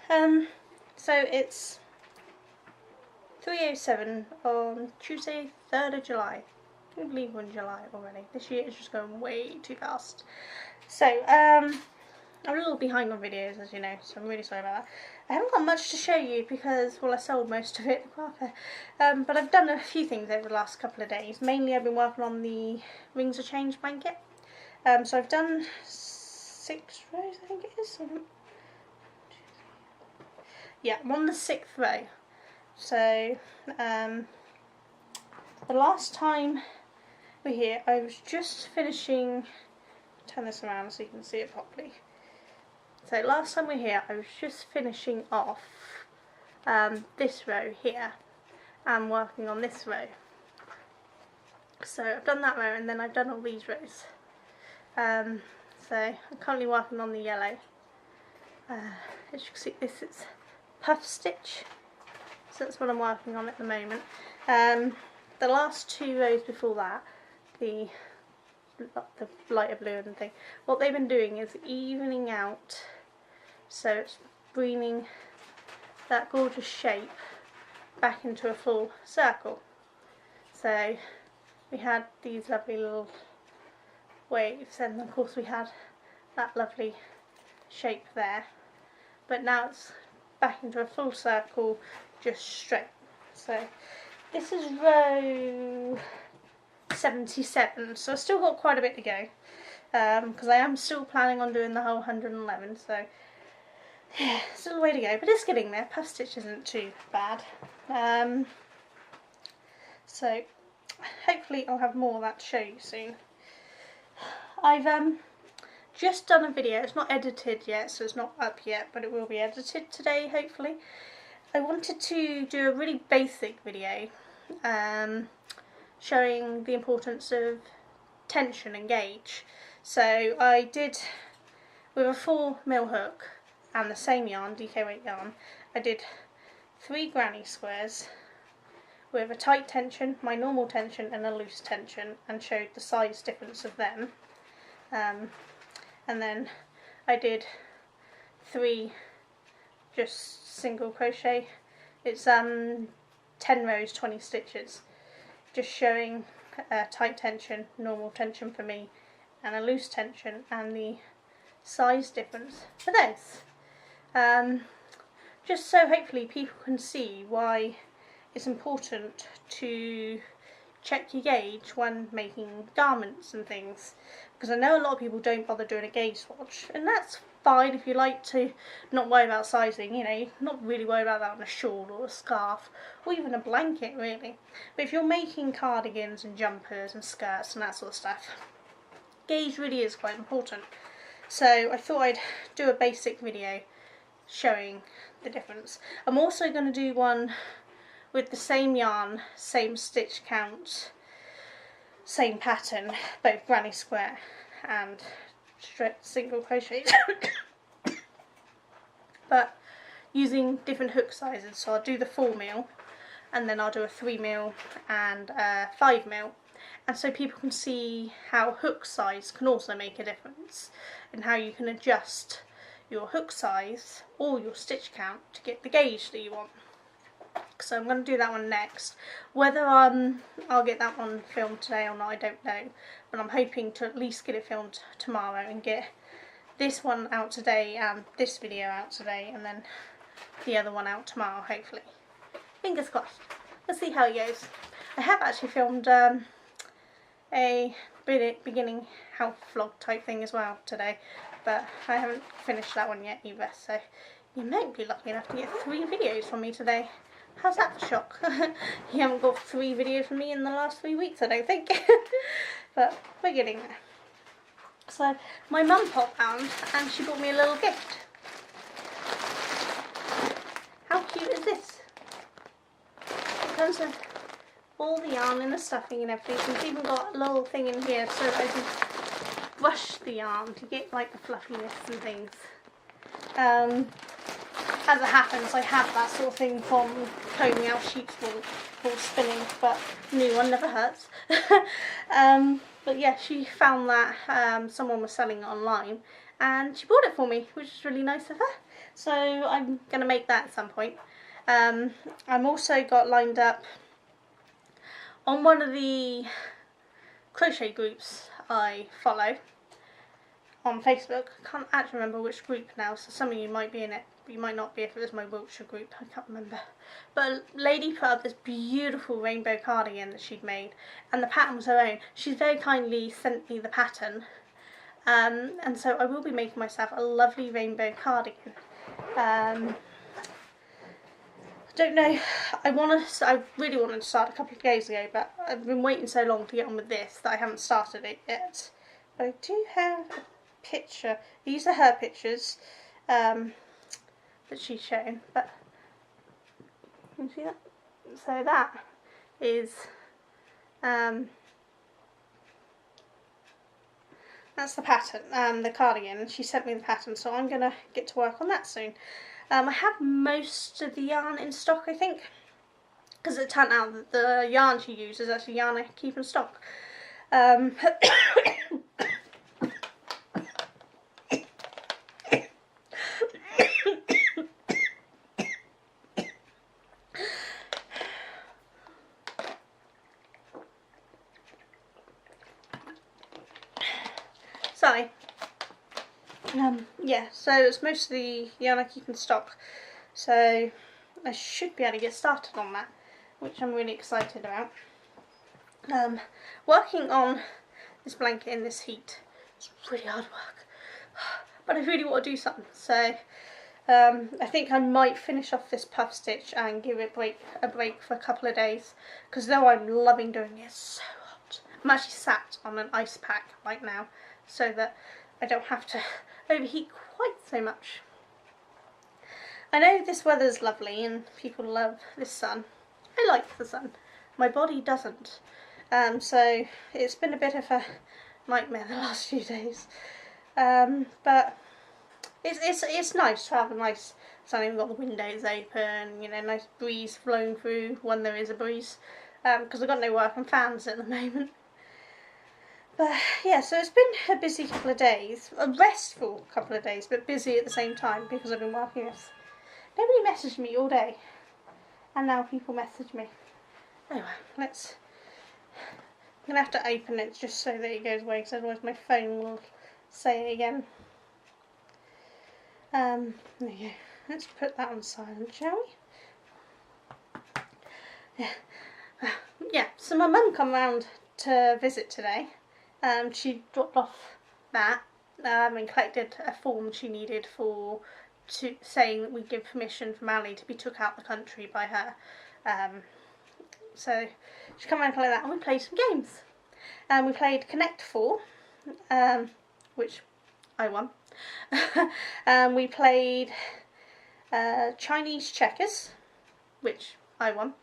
So it's 3:07 on Tuesday, 3rd of July. I can't believe we're in July already. This year is just going way too fast. So, I'm a little behind on videos, as you know, so I'm really sorry about that. I haven't got much to show you because, well, I sold most of it at the craft fair. But I've done a few things over the last couple of days. Mainly I've been working on the Rings of Change blanket. So I've done 6 rows, I think it is. Yeah, I'm on the 6th row. So, the last time we're here, I was just finishing, turn this around so you can see it properly. So last time we were here, I was just finishing off this row here and working on this row. So I've done that row and then I've done all these rows. So I'm currently working on the yellow. As you can see, this is puff stitch. So that's what I'm working on at the moment. The last 2 rows before that, the lighter blue and thing, what they've been doing is evening out, so it's bringing that gorgeous shape back into a full circle. So we had these lovely little waves, and of course we had that lovely shape there, but now it's back into a full circle, just straight. So this is row 77, so I've still got quite a bit to go, because I am still planning on doing the whole 111, so yeah, still a way to go, but it's getting there. Puff stitch isn't too bad. So hopefully I'll have more of that to show you soon. I've just done a video. It's not edited yet, so it's not up yet, but it will be edited today, hopefully. I wanted to do a really basic video showing the importance of tension and gauge. So I did, with a 4mm hook and the same yarn, DK weight yarn, I did 3 granny squares with a tight tension, my normal tension and a loose tension, and showed the size difference of them. And then I did 3 just single crochet. It's 10 rows, 20 stitches, just showing tight tension, normal tension for me, and a loose tension, and the size difference for those. Just so hopefully people can see why it's important to check your gauge when making garments and things, because I know a lot of people don't bother doing a gauge swatch, and that's fine if you like to not worry about sizing, you know, not really worry about that on a shawl or a scarf or even a blanket really. But if you're making cardigans and jumpers and skirts and that sort of stuff, gauge really is quite important. So I thought I'd do a basic video showing the difference. I'm also going to do one with the same yarn, same stitch count, same pattern, both granny square and single crochet, but using different hook sizes. So I'll do the 4mm, and then I'll do a 3mm and a 5mm, and so people can see how hook size can also make a difference, and how you can adjust your hook size or your stitch count to get the gauge that you want. So I'm going to do that one next. Whether I'll get that one filmed today or not, I don't know, but I'm hoping to at least get it filmed tomorrow and get this one out today and this video out today, and then the other one out tomorrow, hopefully. Fingers crossed. Let's see how it goes. I have actually filmed a beginning health vlog type thing as well today, but I haven't finished that one yet either, so you might be lucky enough to get 3 videos from me today. How's that for shock? You haven't got 3 videos from me in the last 3 weeks, I don't think. But we're getting there. So my mum popped round and she brought me a little gift. How cute is this? It comes with all the yarn and the stuffing and everything. It's even got a little thing in here so that I can brush the yarn to get like the fluffiness and things. As it happens, I have that sort of thing from combing out sheep's wool for spinning, but new one never hurts. But yeah, she found that someone was selling it online, and she bought it for me, which is really nice of her. So I'm going to make that at some point. I'm also got lined up on one of the crochet groups I follow on Facebook. I can't actually remember which group now, so some of you might be in it, but you might not be if it was my Wiltshire group. I can't remember. But a lady put up this beautiful rainbow cardigan that she'd made, and the pattern was her own. She's very kindly sent me the pattern, and so I will be making myself a lovely rainbow cardigan. I don't know, I really wanted to start a couple of days ago, but I've been waiting so long to get on with this that I haven't started it yet. But I do have a picture. These are her pictures that she's shown, but can you see that? So that is that's the pattern, the cardigan, and she sent me the pattern, so I'm gonna get to work on that soon. I have most of the yarn in stock, I think, because it turned out that the yarn she used is actually yarn I keep in stock. Sorry. Yeah, so it's most of the yarn I keep in stock, so I should be able to get started on that, which I'm really excited about. Working on this blanket in this heat is really hard work, but I really want to do something, so I think I might finish off this puff stitch and give it a break for a couple of days, because though I'm loving doing it, it's so hot. I'm actually sat on an ice pack right now so that I don't have to overheat quite so much. I know this weather's lovely and people love this sun. I like the sun. My body doesn't. So it's been a bit of a nightmare the last few days. But it's nice to have a nice sun. We've got the windows open, you know, nice breeze flowing through when there is a breeze. Because I've got no working fans at the moment. But yeah, so it's been a busy couple of days, a restful couple of days, but busy at the same time because I've been working this. Nobody messaged me all day, and now people message me. Anyway, I'm going to have to open it just so that it goes away, because otherwise my phone will say it again. There you go. Let's put that on silent, shall we? Yeah, so my mum come round to visit today. She dropped off that and collected a form she needed saying that we give permission for Mally to be took out the country by her. So she come around and collect that, and we played some games. We played Connect 4, which I won. We played Chinese checkers, which I won.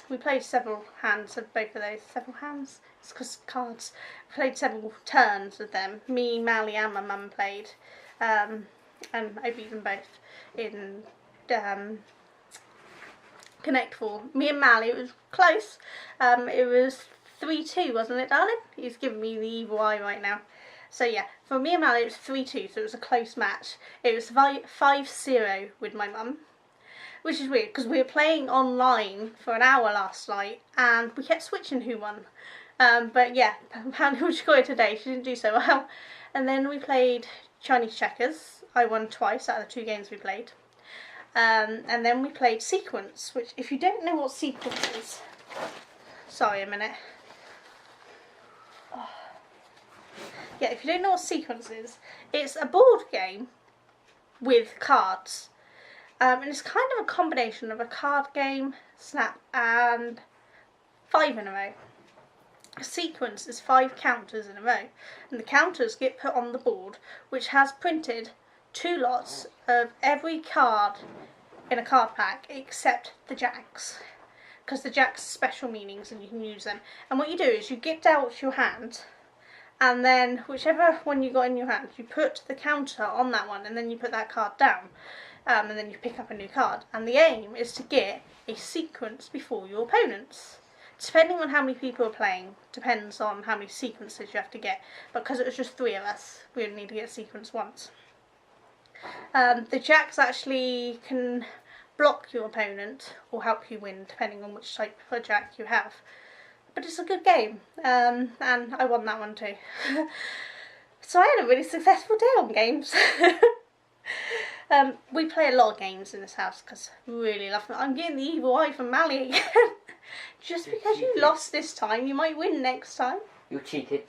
We played several hands of both of those. Several hands? It's because cards. We played several turns of them. Me, Mally and my mum played. And I beat them both in Connect 4. Me and Mally, it was close. It was 3-2, wasn't it, darling? He's giving me the evil eye right now. So yeah, for me and Mally it was 3-2, so it was a close match. It was 5-0 with my mum. Which is weird, because we were playing online for an hour last night, and we kept switching who won. But yeah, apparently she got it today, she didn't do so well. And then we played Chinese checkers. I won twice out of the 2 games we played. And then we played sequence, which if you don't know what sequence is... Sorry a minute. Oh. Yeah, if you don't know what sequence is, it's a board game with cards. And it's kind of a combination of a card game, snap, and 5 in a row. A sequence is 5 counters in a row, and the counters get put on the board, which has printed 2 lots of every card in a card pack except the jacks, because the jacks are special meanings and you can use them. And what you do is you get dealt your hand, and then whichever one you got in your hand, you put the counter on that one, and then you put that card down. And then you pick up a new card, and the aim is to get a sequence before your opponents. depending on how many people are playing, depends on how many sequences you have to get. But because it was just 3 of us, we would need to get a sequence once. The jacks actually can block your opponent or help you win, depending on which type of jack you have. But it's a good game, and I won that one too. So I had a really successful day on games. We play a lot of games in this house because we really love them. I'm getting the evil eye from Mally again. Just because you lost this time, you might win next time. You cheated.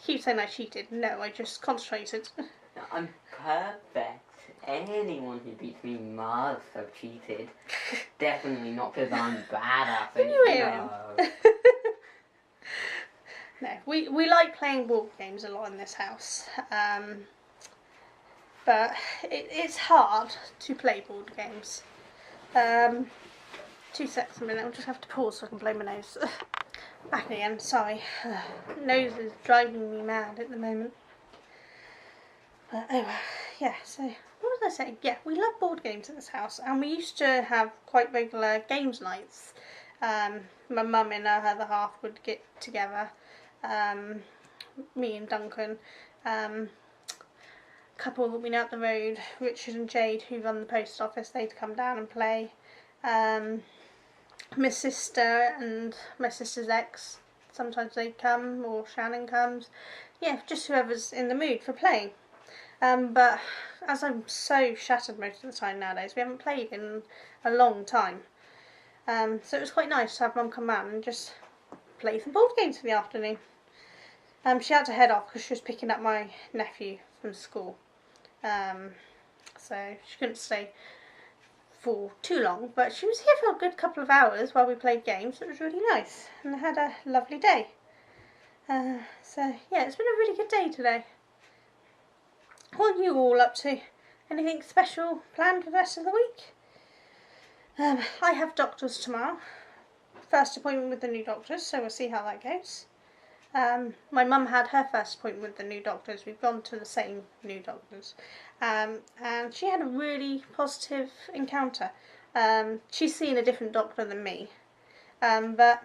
Keep saying I cheated. No, I just concentrated. I'm perfect. Anyone who beats me must have cheated. Definitely not because I'm bad at it. No. No, we like playing board games a lot in this house. But it's hard to play board games. 2 seconds a minute, I'll just have to pause so I can blow my nose. Back again, sorry. Nose is driving me mad at the moment. But oh yeah, so what was I saying? Yeah, we love board games in this house, and we used to have quite regular games nights. My mum and her other half would get together. Me and Duncan. Couple that we know up the road, Richard and Jade, who run the post office, they'd come down and play. My sister and my sister's ex, sometimes they come, or Shannon comes. Yeah, just whoever's in the mood for playing. But as I'm so shattered most of the time nowadays, we haven't played in a long time. So it was quite nice to have Mum come round and just play some board games for the afternoon. She had to head off because she was picking up my nephew from school. So she couldn't stay for too long, but she was here for a good couple of hours while we played games. It was really nice, and I had a lovely day. So yeah, it's been a really good day today. What are you all up to? Anything special planned for the rest of the week? I have doctors tomorrow. First appointment with the new doctors, so we'll see how that goes. My mum had her first appointment with the new doctors. We've gone to the same new doctors. And she had a really positive encounter. She's seen a different doctor than me. But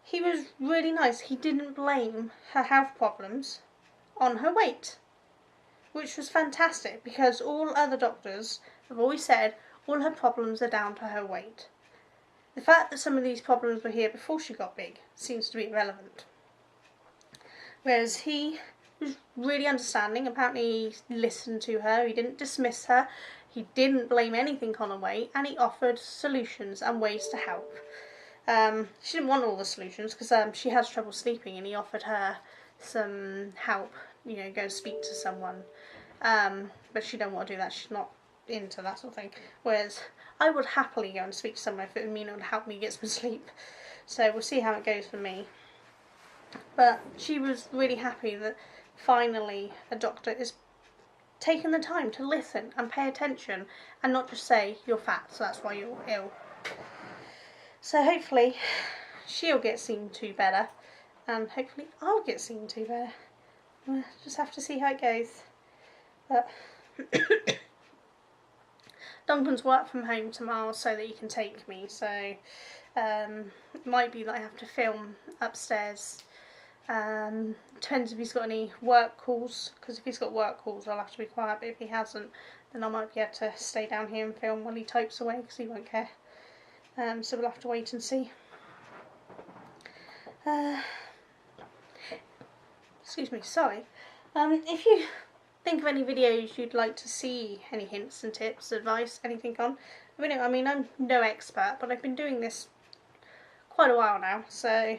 he was really nice. He didn't blame her health problems on her weight, which was fantastic, because all other doctors have always said all her problems are down to her weight. The fact that some of these problems were here before she got big seems to be irrelevant. Whereas he was really understanding. Apparently he listened to her, he didn't dismiss her, he didn't blame anything on her weight, and he offered solutions and ways to help. She didn't want all the solutions because she has trouble sleeping, and he offered her some help, you know, go and speak to someone. But she don't want to do that, she's not into that sort of thing. Whereas I would happily go and speak to someone if it would mean it would help me get some sleep. So we'll see how it goes for me. But she was really happy that finally a doctor is taking the time to listen and pay attention and not just say you're fat, so that's why you're ill. So hopefully she'll get seen to better, and hopefully I'll get seen to better. We'll just have to see how it goes. But Duncan's work from home tomorrow so that he can take me, so it might be that I have to film upstairs. Depends if he's got any work calls, because if he's got work calls I'll have to be quiet, but if he hasn't then I might be able to stay down here and film while he types away, because he won't care. So we'll have to wait and see. Excuse me, sorry. If you think of any videos you'd like to see, any hints and tips, advice, anything on, I mean, I'm no expert, but I've been doing this quite a while now, so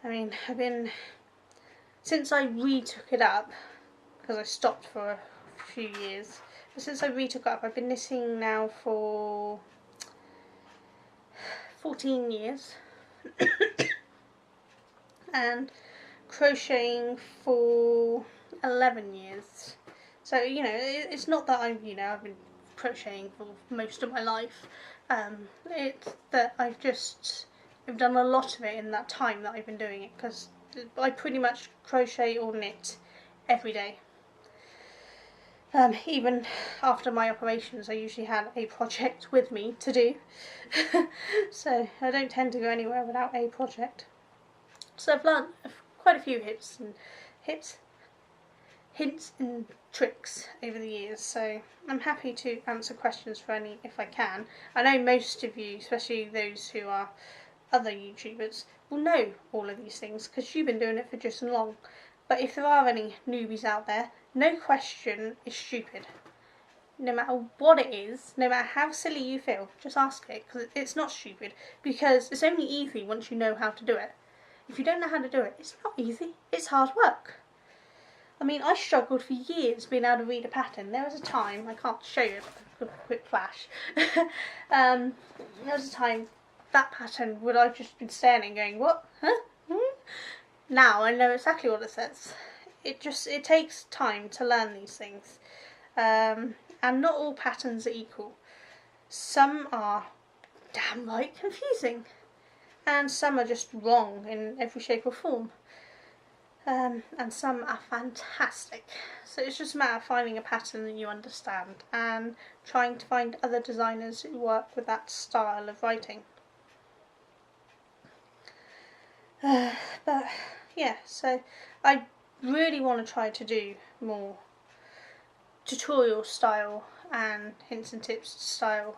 I mean, since I retook it up, because I stopped for a few years, but since I retook it up, I've been knitting now for 14 years, and crocheting for 11 years. So, you know, it's not that I've been crocheting for most of my life. It's that I've done a lot of it in that time that I've been doing it, because I pretty much crochet or knit every day. Even after my operations, I usually had a project with me to do. So I don't tend to go anywhere without a project. So I've learned quite a few hints and tricks over the years. So I'm happy to answer questions for any if I can. I know most of you, especially those who are other YouTubers, will know all of these things because you've been doing it for just as long. But if there are any newbies out there, no question is stupid. No matter what it is, no matter how silly you feel, just ask it, because it's not stupid, because it's only easy once you know how to do it. If you don't know how to do it, it's not easy, it's hard work. I mean, I struggled for years being able to read a pattern. There was a time, I can't show you a quick flash, there was a time that pattern would I've just been staring and going, what? Huh? Now I know exactly what it says. It takes time to learn these things. And not all patterns are equal. Some are downright confusing, and some are just wrong in every shape or form. And some are fantastic. So it's just a matter of finding a pattern that you understand and trying to find other designers who work with that style of writing. But yeah, so I really want to try to do more tutorial style and hints and tips style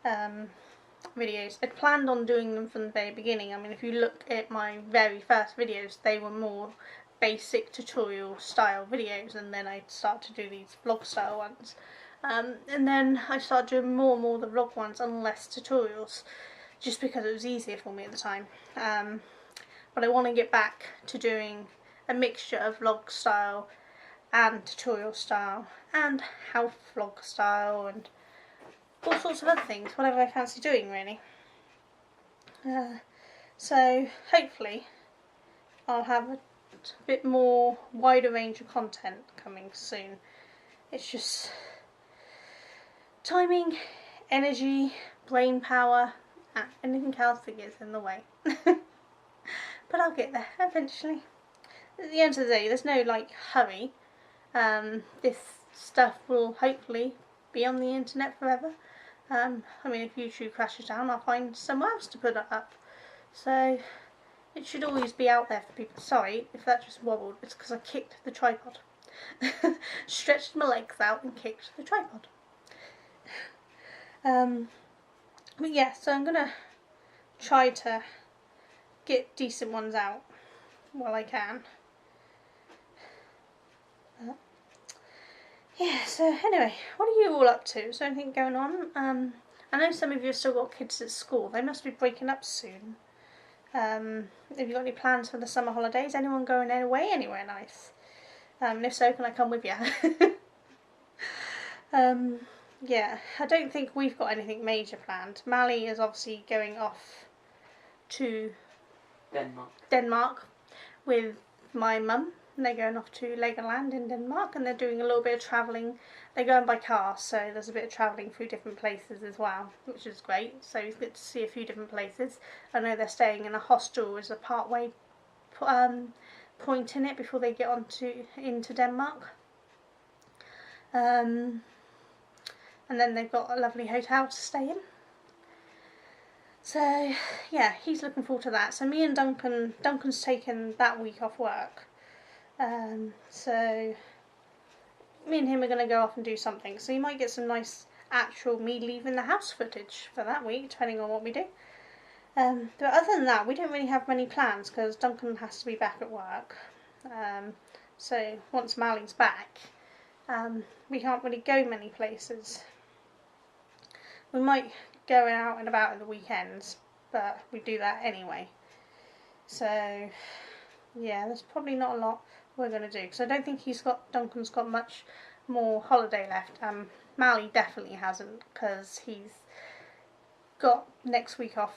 videos. I'd planned on doing them from the very beginning. I mean, if you look at my very first videos, they were more basic tutorial style videos, and then I'd start to do these vlog style ones. And then I started doing more and more of the vlog ones and less tutorials, just because it was easier for me at the time. But I want to get back to doing a mixture of vlog style and tutorial style and health vlog style and all sorts of other things, whatever I fancy doing really. So hopefully I'll have a bit more wider range of content coming soon. It's just timing, energy, brain power, and anything else that gets in the way. But I'll get there eventually. At the end of the day, there's no hurry. This stuff will hopefully be on the internet forever. I mean, if YouTube crashes down, I'll find somewhere else to put it up. So it should always be out there for people. Sorry if that just wobbled, it's because I kicked the tripod. Stretched my legs out and kicked the tripod. But yeah, so I'm gonna try to get decent ones out while I can. Yeah, so anyway, what are you all up to? Is there anything going on? I know some of you have still got kids at school. They must be breaking up soon. Have you got any plans for the summer holidays? Anyone going away anywhere nice? And if so, can I come with you? Yeah, I don't think we've got anything major planned. Mally is obviously going off to Denmark with my mum. And they're going off to Legoland in Denmark, and they're doing a little bit of travelling. They're going by car, so there's a bit of travelling through different places as well, which is great. So it's good to see a few different places. I know they're staying in a hostel as a part-way point in it before they get into Denmark. And then they've got a lovely hotel to stay in. So yeah, he's looking forward to that. So me and Duncan's taken that week off work. So me and him are going to go off and do something. So you might get some nice actual me leaving the house footage for that week, depending on what we do. But other than that, we don't really have many plans because Duncan has to be back at work. So once Mally's back, we can't really go many places. We might go out and about at the weekends, but we do that anyway. So yeah, there's probably not a lot we're going to do, because I don't think Duncan's got much more holiday left. Mally definitely hasn't, because he's got next week off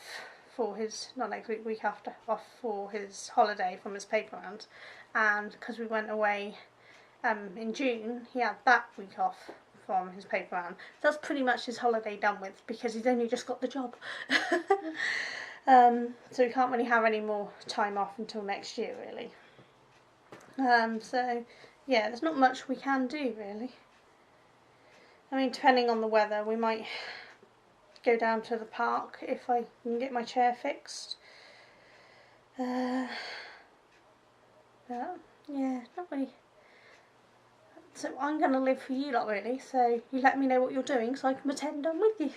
for his, not next week, week after, off for his holiday from his paper round, and because we went away in June, he had that week off from his paper round. That's pretty much his holiday done with, because he's only just got the job. So we can't really have any more time off until next year, really. So yeah, there's not much we can do really. I mean, depending on the weather, we might go down to the park if I can get my chair fixed. But yeah, not really. So I'm going to live for you lot really, so you let me know what you're doing so I can pretend I'm with you.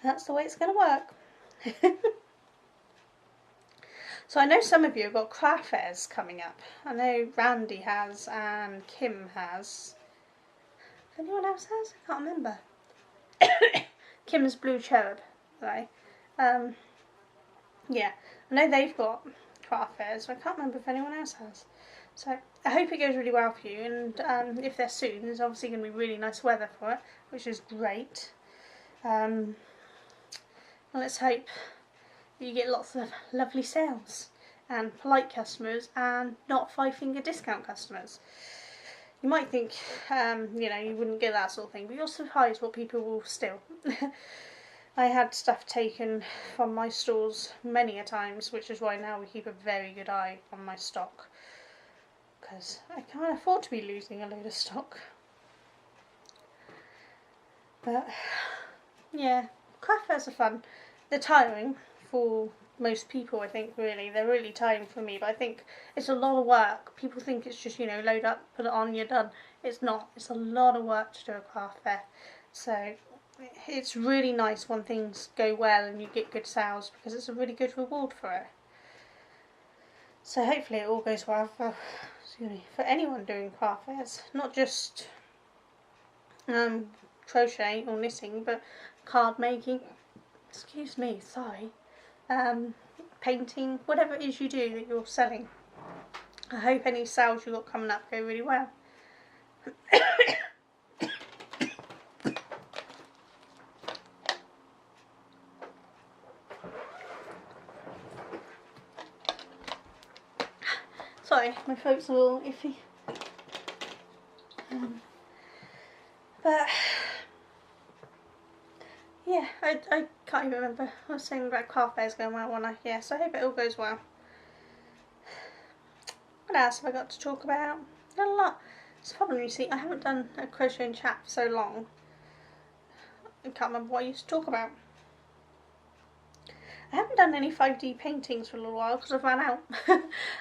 That's the way it's going to work. So I know some of you have got craft fairs coming up. I know Randy has and Kim has. Anyone else has? I can't remember. Kim's Blue Cherub, right? Yeah, I know they've got craft fairs, but I can't remember if anyone else has. So I hope it goes really well for you, and if they're soon, there's obviously going to be really nice weather for it, which is great. Well, let's hope you get lots of lovely sales and polite customers and not five-finger discount customers. You might think, you know, you wouldn't get that sort of thing, but you're surprised what people will still. I had stuff taken from my stores many a times, which is why now we keep a very good eye on my stock, because I can't afford to be losing a load of stock. But yeah, craft fairs are fun. They're tiring for most people, I think, really. They're really tiring for me, but I think it's a lot of work. People think it's just, you know, load up, put it on, you're done. It's not. It's a lot of work to do a craft fair. So it's really nice when things go well and you get good sales, because it's a really good reward for it. So hopefully it all goes well for anyone doing craft fairs, not just crochet or knitting, but card making, excuse me, sorry, painting, whatever it is you do that you're selling. I hope any sales you've got coming up go really well. Sorry, my throat's a little iffy. But yeah, I can't even remember. I was saying about craft fairs going well, wasn't I? Yeah, so I hope it all goes well. What else have I got to talk about? Not a lot. It's probably, you see, I haven't done a crocheting chat for so long. I can't remember what I used to talk about. I haven't done any 5D paintings for a little while because I've run out.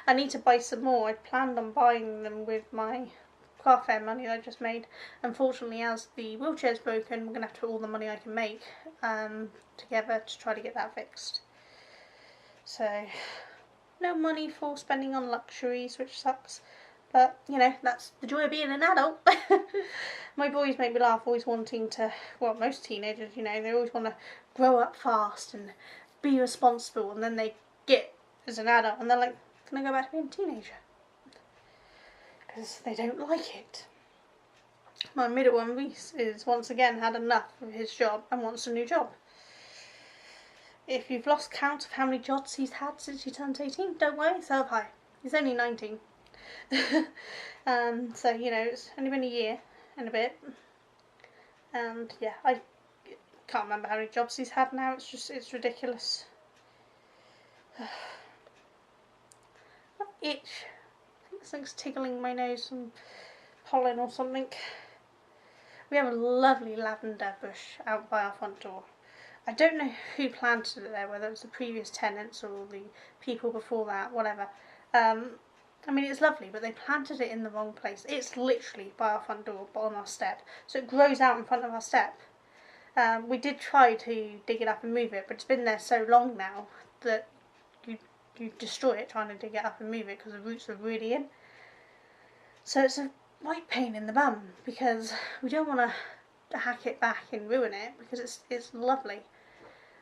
I need to buy some more. I planned on buying them with my craft fair money that I just made. Unfortunately, as the wheelchair's broken, we're going to have to put all the money I can make together to try to get that fixed. So, no money for spending on luxuries, which sucks. But, you know, that's the joy of being an adult. My boys make me laugh, always wanting to, well, most teenagers, you know, they always want to grow up fast and be responsible, and then they get as an adult and they're like, can I go back to being a teenager? Because they don't like it. My middle one, Reese, is once again had enough of his job and wants a new job. If you've lost count of how many jobs he's had since he turned 18, don't worry, so have I. He's only 19. So, you know, it's only been a year and a bit. And yeah, I can't remember how many jobs he's had now. It's ridiculous. Itch. I think something's tickling my nose, some pollen or something. We have a lovely lavender bush out by our front door. I don't know who planted it there, whether it was the previous tenants or the people before that, whatever. I mean, it's lovely, but they planted it in the wrong place. It's literally by our front door, but on our step. So it grows out in front of our step. We did try to dig it up and move it, but it's been there so long now that you destroy it trying to dig it up and move it because the roots are really in. So it's a right pain in the bum, because we don't want to hack it back and ruin it, because it's lovely.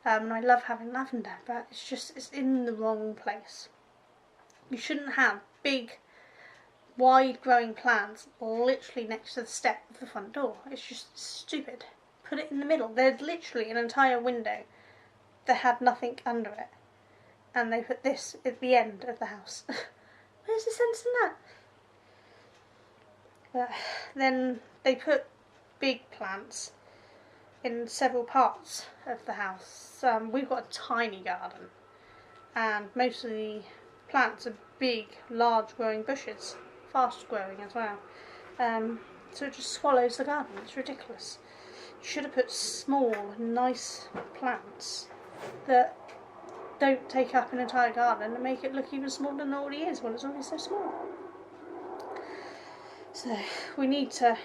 And I love having lavender, but it's in the wrong place. You shouldn't have big, wide growing plants literally next to the step of the front door. It's just stupid. Put it in the middle. There's literally an entire window that had nothing under it, and they put this at the end of the house. Where's the sense in that? But then they put big plants in several parts of the house. We've got a tiny garden, and most of the plants are big, large growing bushes, fast growing as well. So it just swallows the garden. It's ridiculous. You should have put small, nice plants that don't take up an entire garden and make it look even smaller than it already is when it's already so small. So we need to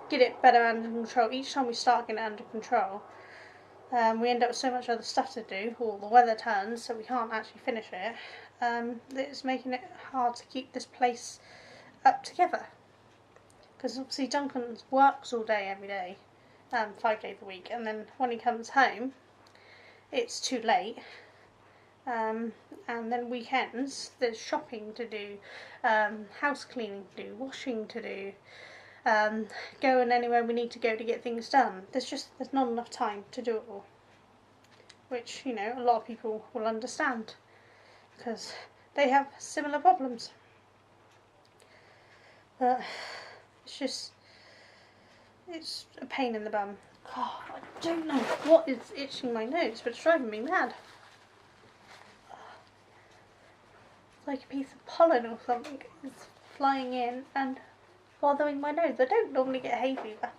get it better under control. Each time we start getting it under control, we end up with so much other stuff to do, or the weather turns so we can't actually finish it. It's making it hard to keep this place up together. Because obviously Duncan works all day every day, 5 days a week, and then when he comes home it's too late, and then weekends there's shopping to do, house cleaning to do, washing to do, going anywhere we need to go to get things done. There's not enough time to do it all, which, you know, a lot of people will understand because they have similar problems. But it's a pain in the bum. God, I don't know what is itching my nose, but it's driving me mad. It's like a piece of pollen or something is flying in and bothering my nose. I don't normally get hay fever,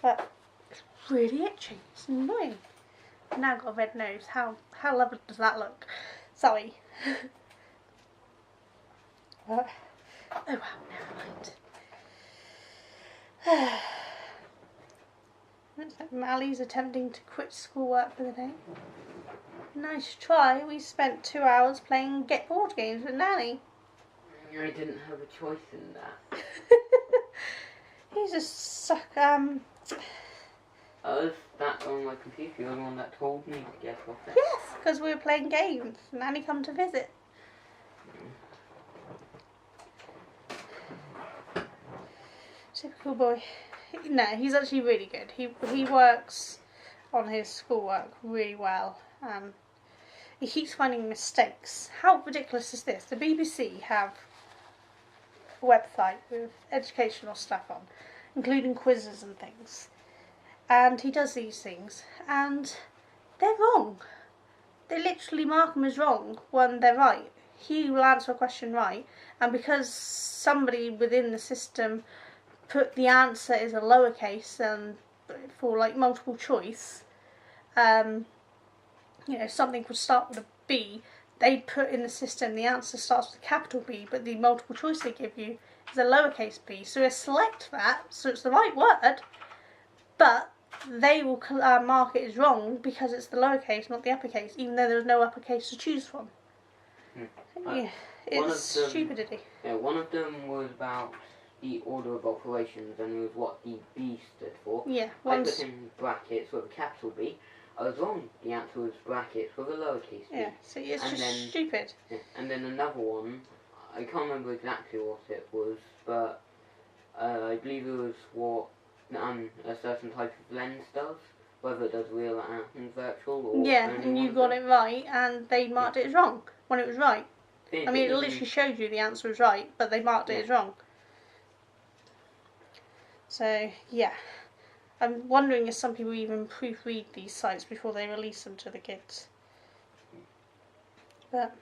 but it's really itchy. It's annoying. I've now got a red nose. How lovely does that look? Sorry. But, oh well, never mind. Looks like Mally's attempting to quit schoolwork for the day. Nice try. We spent 2 hours playing get board games with Nanny. I didn't have a choice in that. He's a suck. I was that on my computer. You're the one that told me to get off it. Yes, because we were playing games. Nanny come to visit. Typical boy. No, he's actually really good. He works on his schoolwork really well. He keeps finding mistakes. How ridiculous is this? The BBC have a website with educational stuff on, including quizzes and things. And he does these things, and they're wrong. They literally mark them as wrong when they're right. He will answer a question right, and because somebody within the system put the answer as a lowercase and for like multiple choice, you know, something would start with a B, they'd put in the system the answer starts with a capital B, but the multiple choice they give you is a lowercase b. So they select that, so it's the right word, but they will mark it as wrong because it's the lowercase, not the uppercase, even though there's no uppercase to choose from. Yeah, it's stupidity. Yeah, one of them was about the order of operations, and it was what the B stood for. Yeah, I put in brackets with a capital B. I was wrong. The answer was brackets with a lowercase b. Yeah, so it's just stupid. Yeah, and then another one, I can't remember exactly what it was, but I believe it was what a certain type of lens does, whether it does real and virtual or... Yeah, and you got it right, and they marked it as wrong when it was right. I mean, it literally showed you the answer was right, but they marked it as wrong. So, yeah. I'm wondering if some people even proofread these sites before they release them to the kids. But,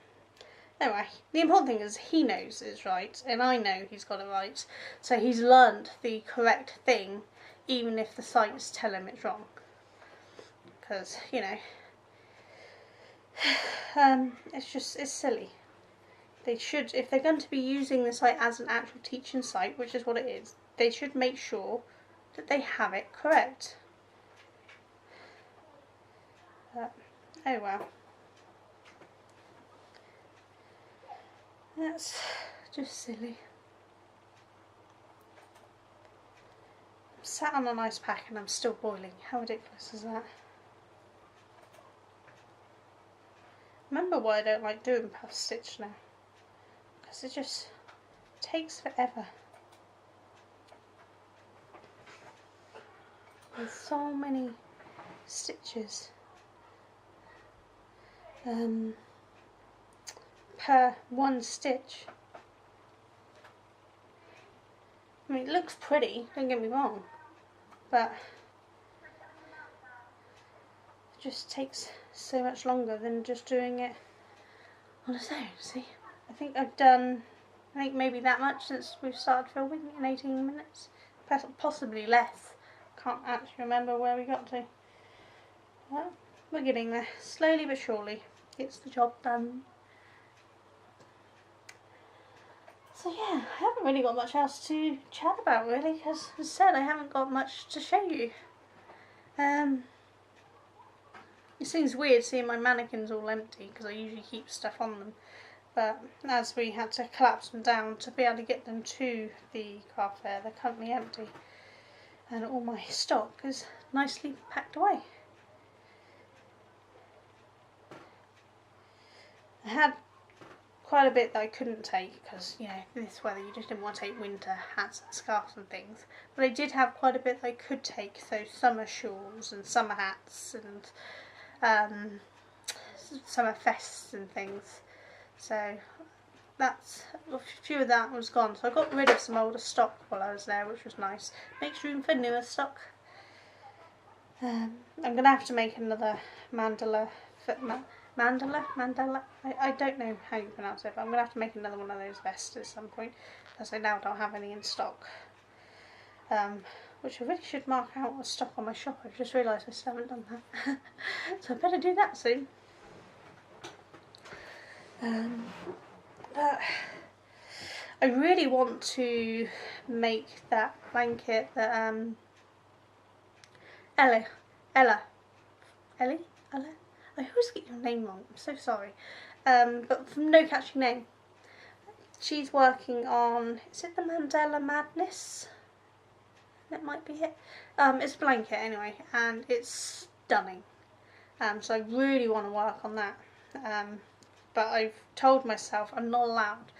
anyway, the important thing is he knows it's right, and I know he's got it right. So he's learned the correct thing, even if the sites tell him it's wrong. Because, you know, it's silly. They should, if they're going to be using the site as an actual teaching site, which is what it is, they should make sure that they have it correct. But, oh well. That's just silly. I'm sat on an ice pack and I'm still boiling. How ridiculous is that? Remember why I don't like doing puff stitch now. Because it just takes forever. There's so many stitches per one stitch. I mean, it looks pretty, don't get me wrong, but it just takes so much longer than just doing it on its own. See, I think I've done I think maybe that much since we've started filming in 18 minutes. Possibly less. Can't actually remember where we got to. Well, we're getting there. Slowly but surely. Gets the job done. So yeah, I haven't really got much else to chat about really, because as I said, I haven't got much to show you. It seems weird seeing my mannequins all empty because I usually keep stuff on them. But as we had to collapse them down to be able to get them to the craft fair, they're currently empty. And all my stock is nicely packed away. I had quite a bit that I couldn't take because, you know, this weather you just didn't want to take winter hats and scarves and things. But I did have quite a bit that I could take, so summer shawls and summer hats and summer vests and things. So that's a few of that was gone. So I got rid of some older stock while I was there, which was nice. Makes room for newer stock. I'm gonna have to make another mandala. I don't know how you pronounce it, but I'm gonna have to make another one of those vests at some point, because I now don't have any in stock. Which I really should mark out as stock on my shop. I've just realised I still haven't done that. So I better do that soon. But I really want to make that blanket that Ella. I always get your name wrong, I'm so sorry. But from No Catchy Name. She's working on, is it the Mandela Madness? That might be it. It's a blanket anyway, and it's stunning. So I really want to work on that. But I've told myself I'm not allowed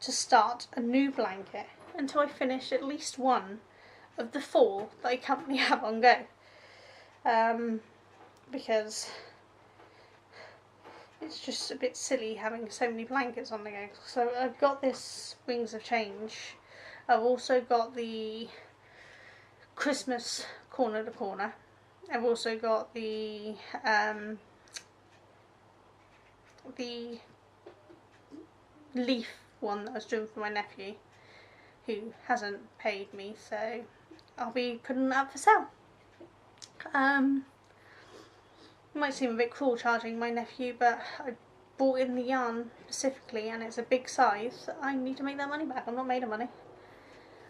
to start a new blanket until I finish at least one of the 4 that I currently have on go. Because it's just a bit silly having so many blankets on the go. So I've got this Wings of Change. I've also got the Christmas Corner to Corner. I've also got the leaf one that I was doing for my nephew, who hasn't paid me, so I'll be putting that up for sale. It might seem a bit cruel charging my nephew, but I bought in the yarn specifically and it's a big size, so I need to make that money back. I'm not made of money.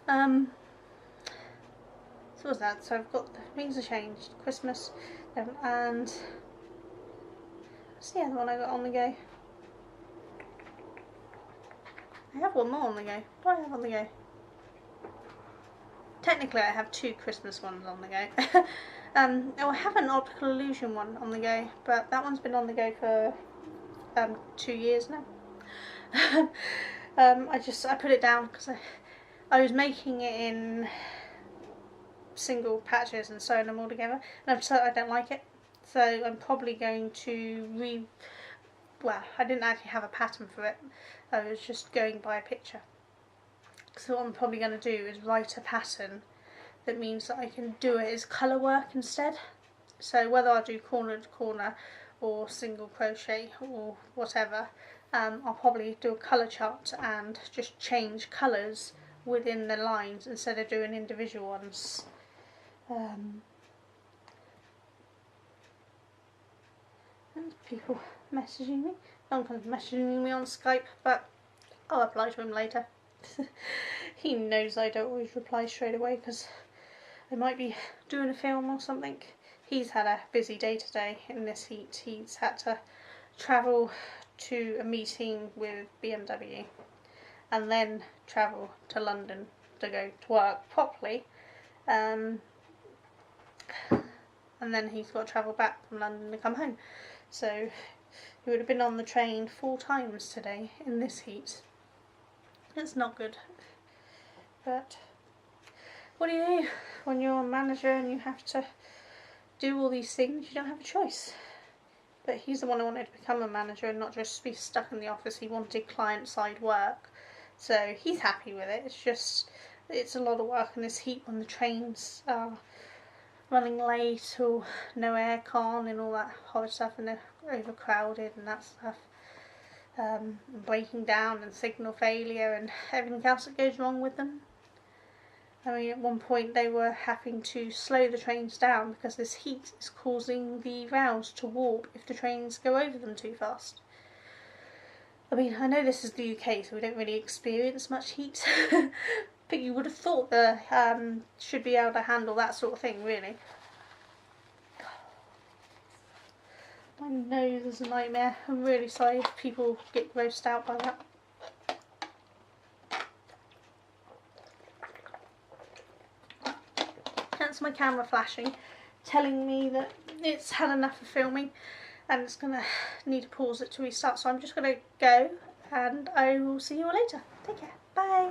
So what's that? So I've got the Wings of Change, Christmas, and what's the other one I got on the go? I have one more on the go. What do I have on the go? Technically I have 2 Christmas ones on the go. Oh, I have an Optical Illusion one on the go, but that one's been on the go for 2 years now. I put it down because I was making it in single patches and sewing them all together, and I've decided I don't like it, so I'm probably going to well, I didn't actually have a pattern for it, I was just going by a picture. So what I'm probably going to do is write a pattern that means that I can do it as colour work instead. So whether I do corner to corner or single crochet or whatever, I'll probably do a colour chart and just change colours within the lines instead of doing individual ones. And people messaging me. No one's messaging me on Skype, but I'll reply to him later. He knows I don't always reply straight away because I might be doing a film or something. He's had a busy day today in this heat. He's had to travel to a meeting with BMW and then travel to London to go to work properly. And then he's got to travel back from London to come home. So he would have been on the train 4 times today in this heat. It's not good. But what do you do when you're a manager and you have to do all these things? You don't have a choice. But he's the one who wanted to become a manager and not just be stuck in the office. He wanted client-side work. So he's happy with it. It's just, it's a lot of work in this heat when the trains are running late or no aircon and all that horror stuff, and they're overcrowded and that stuff. breaking down and signal failure and everything else that goes wrong with them. I mean, at one point they were having to slow the trains down because this heat is causing the rails to warp if the trains go over them too fast. I mean, I know this is the UK, so we don't really experience much heat, but you would have thought the should be able to handle that sort of thing, really. My nose is a nightmare. I'm really sorry if people get grossed out by that. That's my camera flashing, telling me that it's had enough of filming and it's going to need to pause it to restart. So I'm just going to go and I will see you all later. Take care. Bye.